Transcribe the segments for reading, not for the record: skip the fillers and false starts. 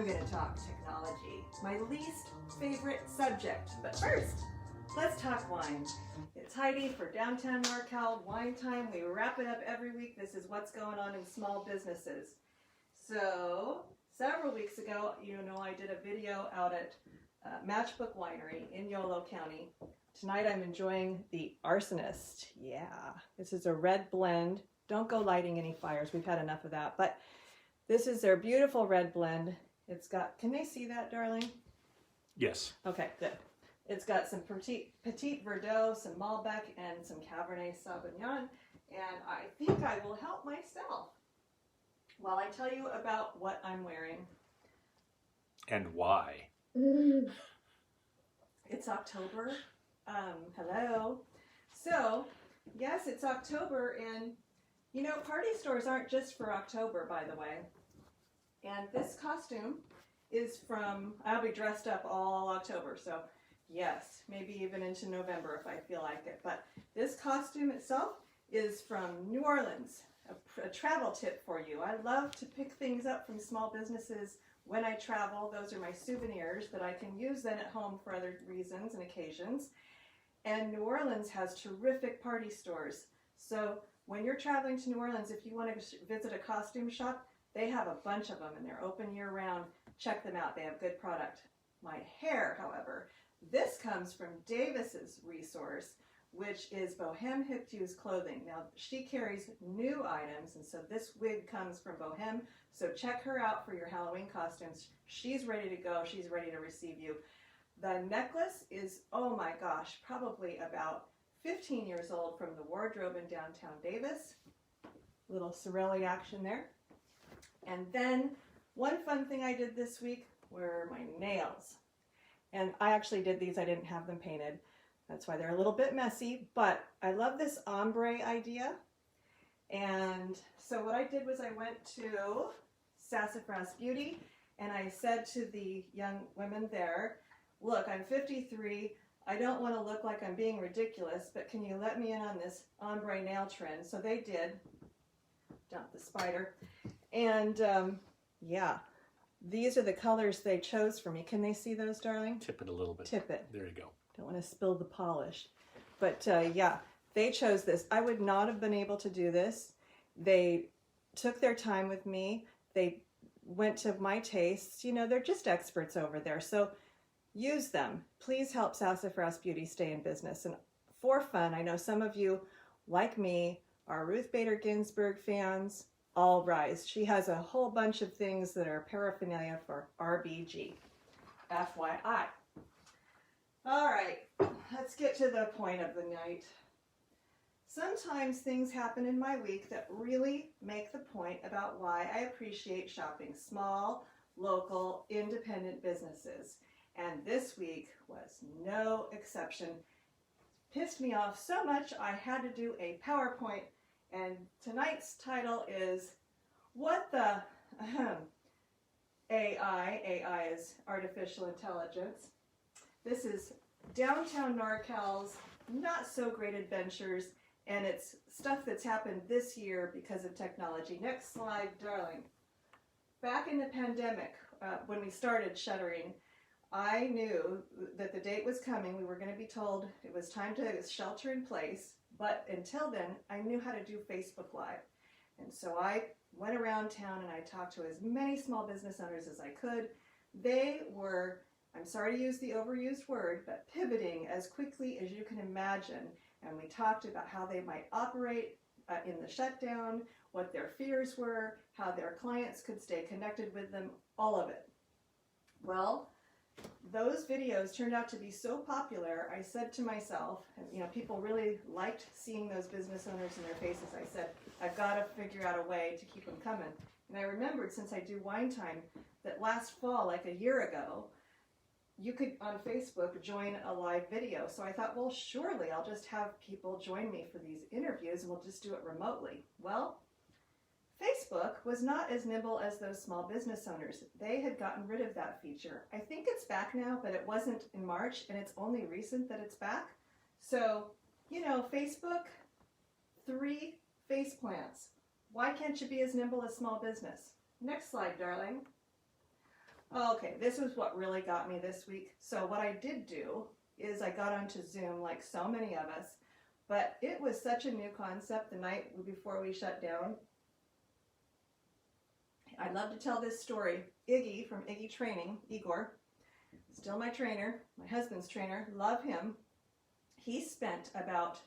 I'm going to talk technology, my least favorite subject. But first, let's talk wine. It's Heidi for Downtown NorCal Wine Time. We wrap it up every week. This is what's going on in small businesses. So, several weeks ago, I did a video out at Matchbook Winery in Yolo County. Tonight I'm enjoying the Arsonist. Yeah, this is a red blend. Don't go lighting any fires. We've had enough of that. But this is their beautiful red blend. It's got, can they see that, darling? Yes. Okay, good. It's got some Petit Verdot, some Malbec, and some Cabernet Sauvignon. And I think I will help myself while I tell you about what I'm wearing. And why? It's October. Hello. So, yes, it's October, and party stores aren't just for October, by the way. And this costume is from, I'll be dressed up all October, so yes, maybe even into November if I feel like it. But this costume itself is from New Orleans, a travel tip for you. I love to pick things up from small businesses when I travel. Those are my souvenirs that I can use then at home for other reasons and occasions. And New Orleans has terrific party stores. So when you're traveling to New Orleans, if you want to visit a costume shop, they have a bunch of them and they're open year round. Check them out. They have good product. My hair, however, this comes from Davis's resource, which is Bohème Hiptu's clothing. Now, she carries new items, and so this wig comes from Bohème. So check her out for your Halloween costumes. She's ready to go. She's ready to receive you. The necklace is, oh my gosh, probably about 15 years old, from the wardrobe in downtown Davis. Little Sorelli action there. And then one fun thing I did this week were my nails. And I actually did these, I didn't have them painted. That's why they're a little bit messy, but I love this ombre idea. And so what I did was I went to Sassafras Beauty and I said to the young women there, look, I'm 53. I don't want to look like I'm being ridiculous, but can you let me in on this ombre nail trend? So they did. Dump the spider. And yeah, these are the colors they chose for me. Can they see those, darling? Tip it a little bit. Tip it. There you go. Don't want to spill the polish. But yeah, they chose this. I would not have been able to do this. They took their time with me. They went to my tastes. They're just experts over there. So use them. Please help Sassafras Beauty stay in business. And for fun, I know some of you, like me, are Ruth Bader Ginsburg fans. All rise. She has a whole bunch of things that are paraphernalia for RBG. FYI. All right, let's get to the point of the night. Sometimes things happen in my week that really make the point about why I appreciate shopping small, local, independent businesses. And this week was no exception. Pissed me off so much I had to do a PowerPoint. And tonight's title is, what the AI is artificial intelligence. This is Downtown NorCal's not so great adventures, and it's stuff that's happened this year because of technology. Next slide, darling. Back in the pandemic, when we started shuttering, I knew that the date was coming. We were going to be told it was time to shelter in place. But until then, I knew how to do Facebook Live. And so I went around town and I talked to as many small business owners as I could. They were, I'm sorry to use the overused word, but pivoting as quickly as you can imagine. And we talked about how they might operate in the shutdown, what their fears were, how their clients could stay connected with them, all of it. Well, those videos turned out to be so popular, I said to myself, and people really liked seeing those business owners in their faces. I said, I've got to figure out a way to keep them coming. And I remembered, since I do Wine Time, that last fall, like a year ago, you could, on Facebook, join a live video. So I thought, well, surely I'll just have people join me for these interviews and we'll just do it remotely. Well, Facebook was not as nimble as those small business owners. They had gotten rid of that feature. I think it's back now, but it wasn't in March, and it's only recent that it's back. So, Facebook, 3 face plants. Why can't you be as nimble as small business? Next slide, darling. Okay, this was what really got me this week. So what I did do is I got onto Zoom like so many of us, but it was such a new concept the night before we shut down. I'd love to tell this story. Iggy from Iggy Training, Igor, still my trainer, my husband's trainer, love him. He spent about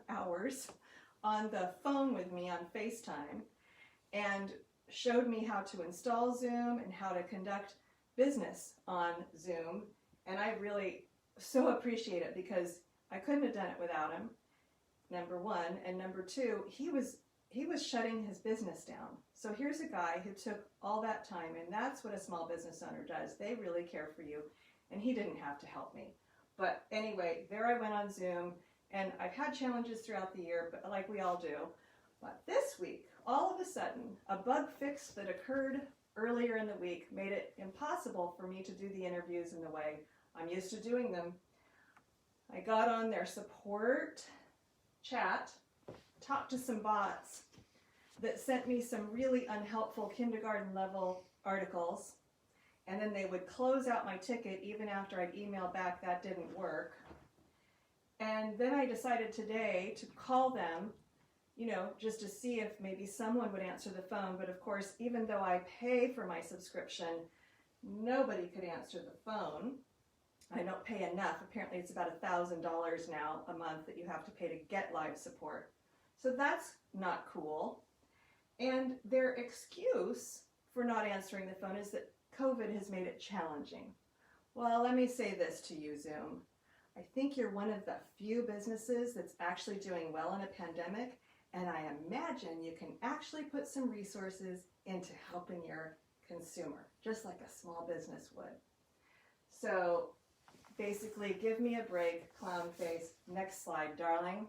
hours on the phone with me on FaceTime and showed me how to install Zoom and how to conduct business on Zoom. And I really so appreciate it because I couldn't have done it without him, number one. And number two, he was shutting his business down. So here's a guy who took all that time, and that's what a small business owner does. They really care for you, and he didn't have to help me. But anyway, there I went on Zoom, and I've had challenges throughout the year, but like we all do. But this week, all of a sudden, a bug fix that occurred earlier in the week made it impossible for me to do the interviews in the way I'm used to doing them. I got on their support chat, talked to some bots that sent me some really unhelpful kindergarten level articles, and then they would close out my ticket even after I'd emailed back that didn't work. And then I decided today to call them, just to see if maybe someone would answer the phone. But of course, even though I pay for my subscription, nobody could answer the phone. I don't pay enough. Apparently it's about $1,000 now a month that you have to pay to get live support. So that's not cool. And their excuse for not answering the phone is that COVID has made it challenging. Well, let me say this to you, Zoom. I think you're one of the few businesses that's actually doing well in a pandemic, and I imagine you can actually put some resources into helping your consumer, just like a small business would. So basically, give me a break, clown face. Next slide, darling.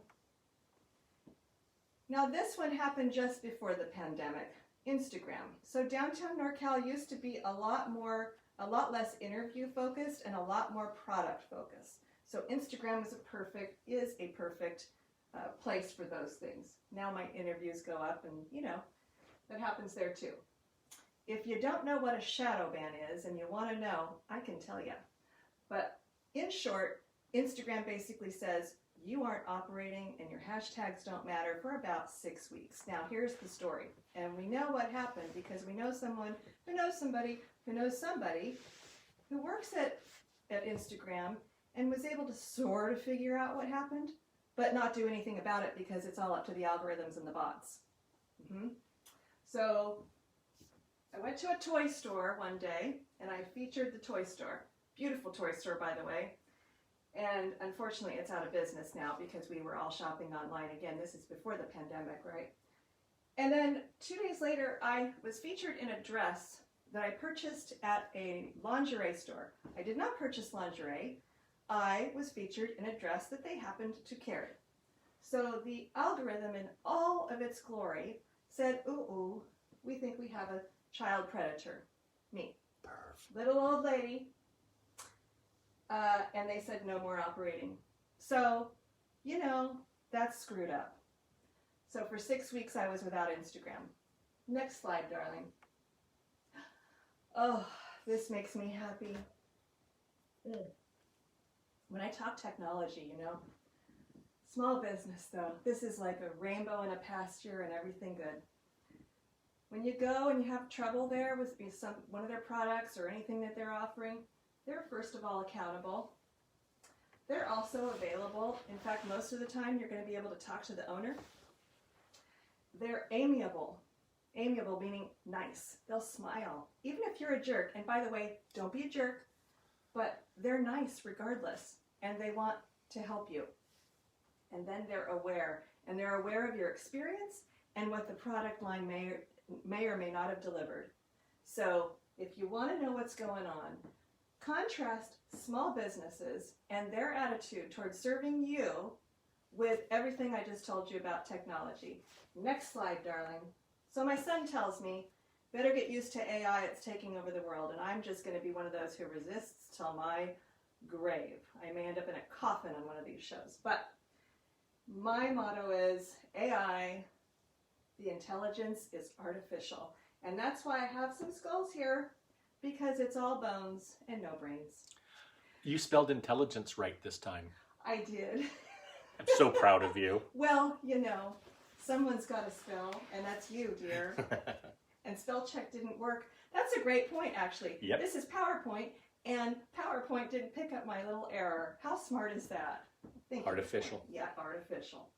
Now this one happened just before the pandemic, Instagram. So downtown NorCal used to be a lot less interview focused and a lot more product focused. So Instagram is a perfect place for those things. Now my interviews go up and that happens there too. If you don't know what a shadow ban is and you want to know, I can tell you. But in short, Instagram basically says you aren't operating and your hashtags don't matter for about 6 weeks. Now here's the story. And we know what happened because we know someone who knows somebody who knows somebody who works at Instagram and was able to sort of figure out what happened, but not do anything about it because it's all up to the algorithms and the bots. So I went to a toy store one day and I featured the toy store. Beautiful toy store, by the way. And unfortunately, it's out of business now because we were all shopping online again. This is before the pandemic, right? And then 2 days later, I was featured in a dress that I purchased at a lingerie store. I did not purchase lingerie. I was featured in a dress that they happened to carry. So the algorithm in all of its glory said, ooh, we think we have a child predator. Me. Perfect. Little old lady. And they said no more operating. So, that's screwed up. So for 6 weeks I was without Instagram. Next slide, darling. Oh, this makes me happy. When I talk technology, small business though, this is like a rainbow in a pasture and everything good. When you go and you have trouble there with one of their products or anything that they're offering, they're first of all accountable. They're also available. In fact, most of the time you're going to be able to talk to the owner. They're amiable. Amiable meaning nice. They'll smile. Even if you're a jerk. And by the way, don't be a jerk. But they're nice regardless. And they want to help you. And then they're aware. And they're aware of your experience and what the product line may or may not have delivered. So if you want to know what's going on, contrast small businesses and their attitude towards serving you with everything I just told you about technology. Next slide, darling. So my son tells me, better get used to AI, it's taking over the world, and I'm just going to be one of those who resists till my grave. I may end up in a coffin on one of these shows. But my motto is AI, the intelligence is artificial. And that's why I have some skulls here. because it's all bones and no brains. You spelled intelligence right this time. I did. I'm so proud of you. Well, someone's got to spell, and that's you, dear. And spell check didn't work. That's a great point, actually. Yep. This is PowerPoint, and PowerPoint didn't pick up my little error. How smart is that? Thank you. Artificial. Yeah, artificial.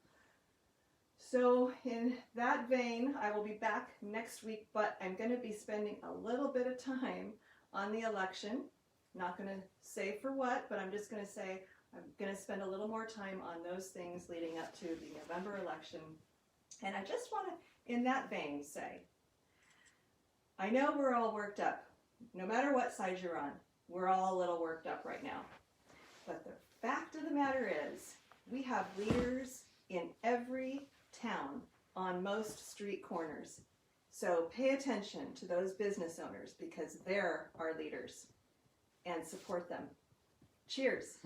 So in that vein, I will be back next week, but I'm going to be spending a little bit of time on the election. Not going to say for what, but I'm just going to say I'm going to spend a little more time on those things leading up to the November election. And I just want to, in that vein, say, I know we're all worked up. No matter what side you're on, we're all a little worked up right now. But the fact of the matter is, we have leaders in every town on most street corners. So pay attention to those business owners because they're our leaders and support them. Cheers.